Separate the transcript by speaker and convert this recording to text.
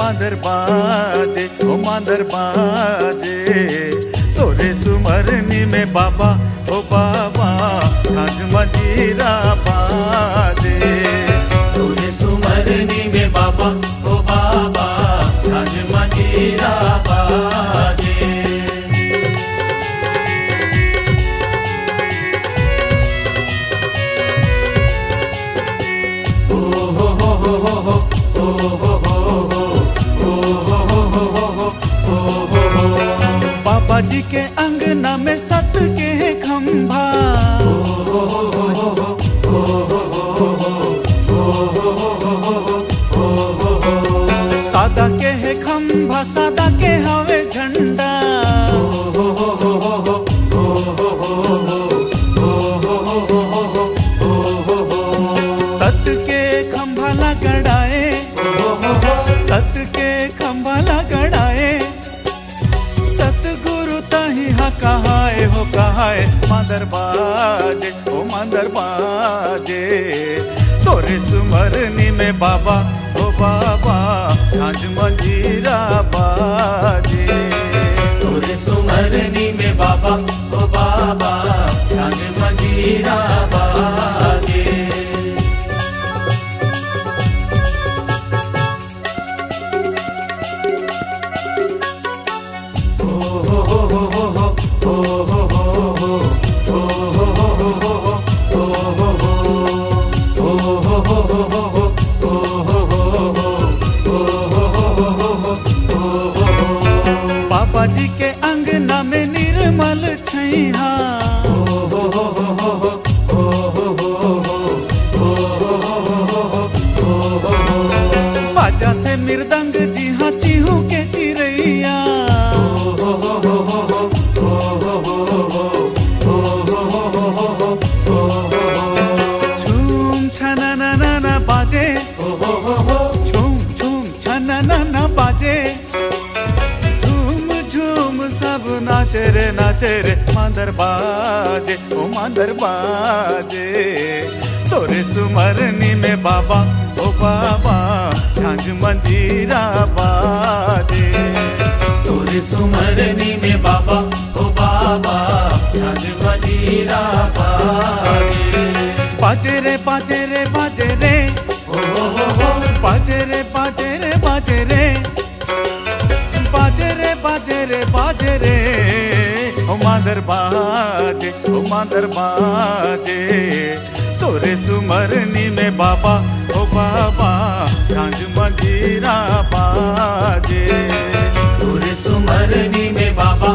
Speaker 1: मांदर बाजे ओ मांदर बाजे, तोरे सुमरनी में बाबा ओ बाबा झांझ मंजीरा बाजे। तोरे सुमरनी में बाबा ओ बाबा झांझ मंजीरा बाजे। बाबा जी के अंगना में सत के खंभा, सादा के है खंभा सादा के हवे झंडा। सत के खंभा लगड़ाए, सत के खंभा लगड़ाए, सतगुरु ताही हा कहाए हो कहाए। मांदर बाजे ओ मांदर बाजे, तोरे सुमरनी में बाबा ओ बाबा झांझ मंजीरा बाजे। तोरे सुमरनी में बाबा ओ बाबा झांझ मंजीरा बाजे। बाबा जी के अंगना में निर्मल छैहा, बाजा थे मृदंग जी हाँ चिहू के चिरैया। झूम छना ना ना ना बाजे, झूम झूम छना ना ना बाजे, सब नाचे रे मांदर बाजे ओ मांदर बाजे। तोरे सुमरनी में बाबा ओ बाबा झांझ मंजीरा बाजे। तोरे सुमरनी में बाबा ओ बाबा झांझ मंजीरा बाजे। बाजे रे बाजे रे बाजे रे बाजे रे बाजे रे बाजे रे बाजे रे बाजे रे बाजे रे ओ मांदर बाजे ओ मांदर बाजे। तोरे सुमरनी में बाबा ओ बाबा झांझ मंजीरा बाजे। तोरे सुमरनी में बाबा